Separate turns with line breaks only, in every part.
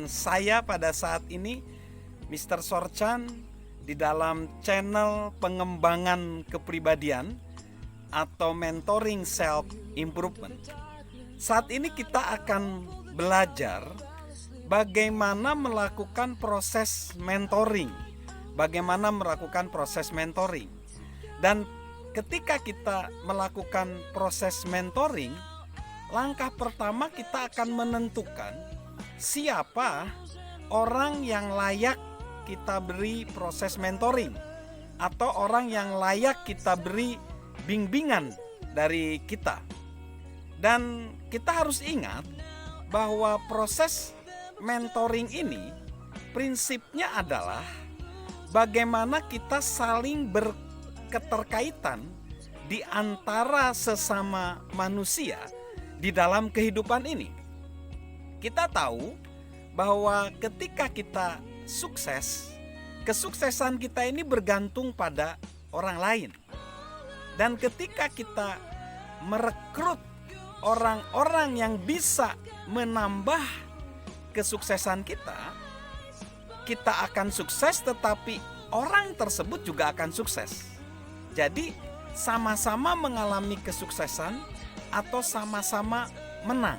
dengan saya pada saat ini, Mr. Sorchan, di dalam channel pengembangan kepribadian atau mentoring self improvement. Saat ini kita akan belajar bagaimana melakukan proses mentoring. Bagaimana melakukan proses mentoring. Dan ketika kita melakukan proses mentoring, langkah pertama kita akan menentukan siapa orang yang layak kita beri proses mentoring atau orang yang layak kita beri bimbingan dari kita. Dan kita harus ingat bahwa proses mentoring ini prinsipnya adalah bagaimana kita saling berketerkaitan di antara sesama manusia di dalam kehidupan ini. Kita tahu bahwa ketika kita sukses, kesuksesan kita ini bergantung pada orang lain. Dan ketika kita merekrut orang-orang yang bisa menambah kesuksesan kita, kita akan sukses, tetapi orang tersebut juga akan sukses. Jadi sama-sama mengalami kesuksesan atau sama-sama menang.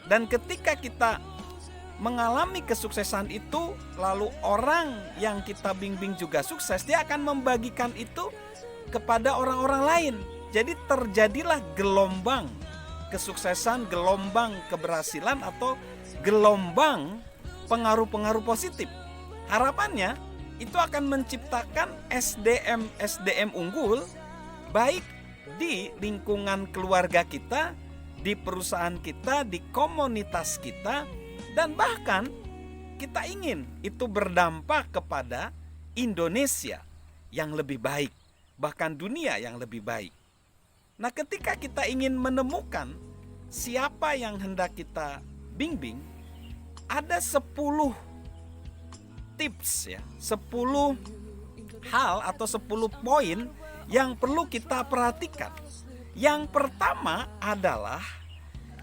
Dan ketika kita mengalami kesuksesan itu, lalu orang yang kita bimbing juga sukses, dia akan membagikan itu kepada orang-orang lain. Jadi terjadilah gelombang kesuksesan, gelombang keberhasilan, atau gelombang pengaruh-pengaruh positif. Harapannya itu akan menciptakan SDM unggul, baik di lingkungan keluarga kita, di perusahaan kita, di komunitas kita, dan bahkan kita ingin itu berdampak kepada Indonesia yang lebih baik, bahkan dunia yang lebih baik. Nah, ketika kita ingin menemukan siapa yang hendak kita bimbing, ada 10 tips ya, 10 hal atau 10 poin yang perlu kita perhatikan. Yang pertama adalah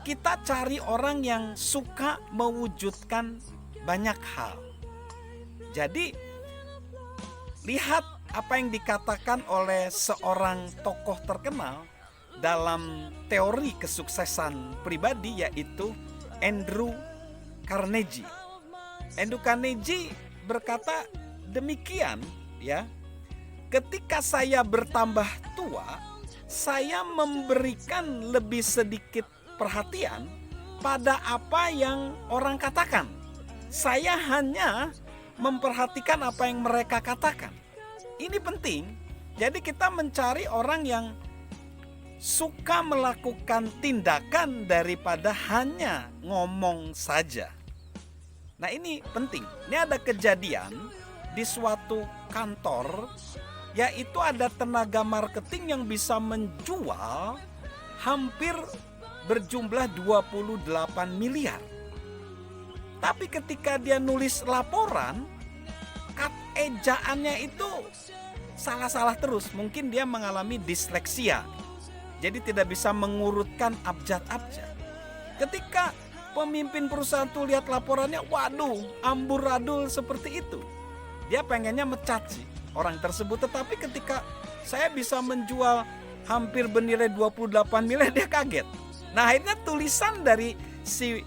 kita cari orang yang suka mewujudkan banyak hal. Jadi lihat apa yang dikatakan oleh seorang tokoh terkenal dalam teori kesuksesan pribadi, yaitu Andrew Carnegie. Andrew Carnegie berkata demikian ya, ketika saya bertambah tua, saya memberikan lebih sedikit perhatian pada apa yang orang katakan. Saya hanya memperhatikan apa yang mereka katakan. Ini penting. Jadi kita mencari orang yang suka melakukan tindakan daripada hanya ngomong saja. Nah, ini penting. Ini ada kejadian di suatu kantor, yaitu ada tenaga marketing yang bisa menjual hampir berjumlah 28 miliar. Tapi ketika dia nulis laporan, ejaannya itu salah-salah terus. Mungkin dia mengalami disleksia, jadi tidak bisa mengurutkan abjad-abjad. Ketika pemimpin perusahaan tuh lihat laporannya, waduh, amburadul seperti itu, dia pengennya mecat sih orang tersebut. Tetapi ketika saya bisa menjual hampir bernilai 28 miliar, dia kaget. Nah, akhirnya tulisan dari si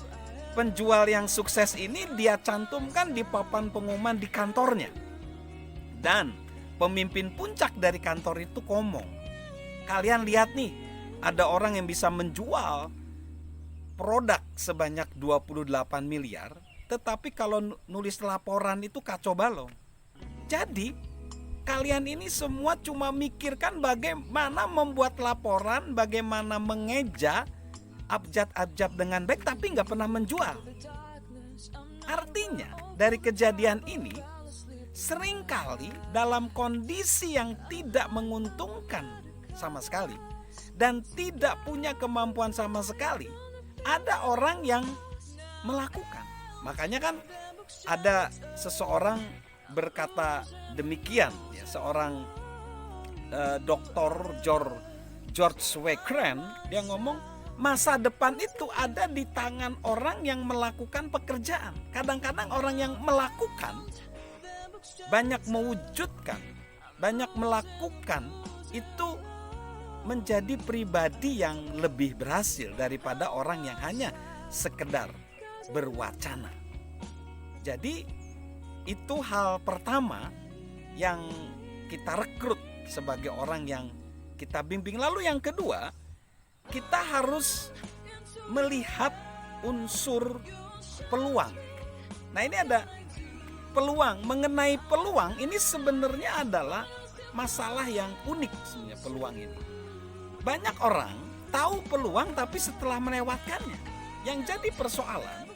penjual yang sukses ini dia cantumkan di papan pengumuman di kantornya. Dan pemimpin puncak dari kantor itu ngomong, kalian lihat nih, ada orang yang bisa menjual produk sebanyak 28 miliar, tetapi kalau nulis laporan itu kacau balau. Jadi kalian ini semua cuma mikirkan bagaimana membuat laporan, bagaimana mengeja abjad-abjad dengan baik, tapi nggak pernah menjual. Artinya dari kejadian ini, seringkali dalam kondisi yang tidak menguntungkan sama sekali dan tidak punya kemampuan sama sekali, ada orang yang melakukan. Makanya kan ada seseorang berkata demikian ya, seorang Dr. George W. Crane, dia ngomong masa depan itu ada di tangan orang yang melakukan pekerjaan. Kadang-kadang orang yang melakukan, banyak mewujudkan, banyak melakukan, itu menjadi pribadi yang lebih berhasil daripada orang yang hanya sekedar berwacana. Jadi itu hal pertama yang kita rekrut sebagai orang yang kita bimbing. Lalu yang kedua, kita harus melihat unsur peluang. Nah, ini ada peluang. Mengenai peluang, ini sebenarnya adalah masalah yang unik sebenarnya peluang ini. Banyak orang tahu peluang tapi setelah melewatkannya. Yang jadi persoalan,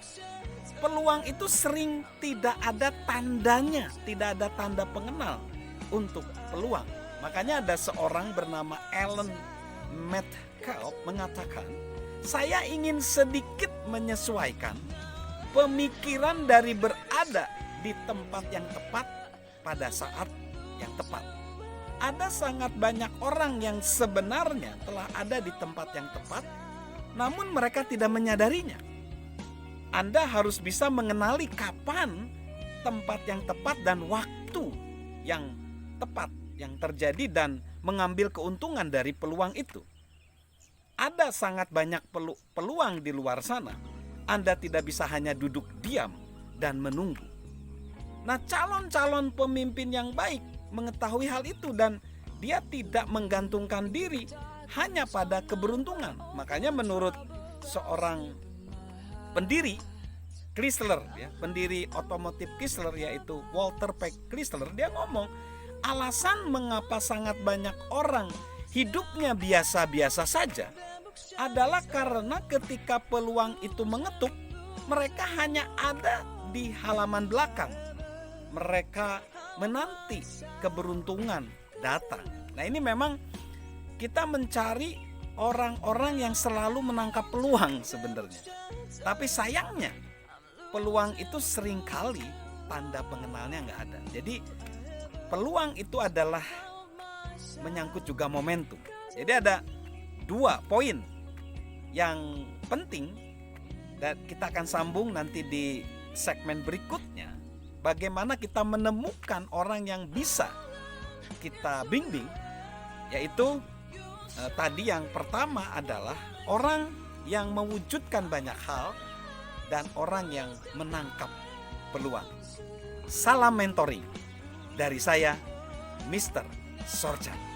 peluang itu sering tidak ada tandanya, tidak ada tanda pengenal untuk peluang. Makanya ada seorang bernama Alan Metcalf mengatakan, saya ingin sedikit menyesuaikan pemikiran dari berada di tempat yang tepat pada saat yang tepat. Ada sangat banyak orang yang sebenarnya telah ada di tempat yang tepat, namun mereka tidak menyadarinya. Anda harus bisa mengenali kapan tempat yang tepat dan waktu yang tepat yang terjadi dan mengambil keuntungan dari peluang itu. Ada sangat banyak peluang di luar sana. Anda tidak bisa hanya duduk diam dan menunggu. Nah, calon-calon pemimpin yang baik mengetahui hal itu dan dia tidak menggantungkan diri hanya pada keberuntungan. Makanya menurut seorang pendiri Chrysler, pendiri otomotif Chrysler, yaitu Walter P. Chrysler, dia ngomong, alasan mengapa sangat banyak orang hidupnya biasa-biasa saja adalah karena ketika peluang itu mengetuk, mereka hanya ada di halaman belakang. Mereka menanti keberuntungan datang. Nah, ini memang kita mencari orang-orang yang selalu menangkap peluang sebenarnya. Tapi sayangnya peluang itu seringkali tanda pengenalnya nggak ada. Jadi peluang itu adalah menyangkut juga momentum. Jadi ada 2 poin yang penting dan kita akan sambung nanti di segmen berikutnya. Bagaimana kita menemukan orang yang bisa kita bimbing, yaitu tadi yang pertama adalah orang yang mewujudkan banyak hal dan orang yang menangkap peluang. Salam mentoring dari saya, Mr. Sorjan.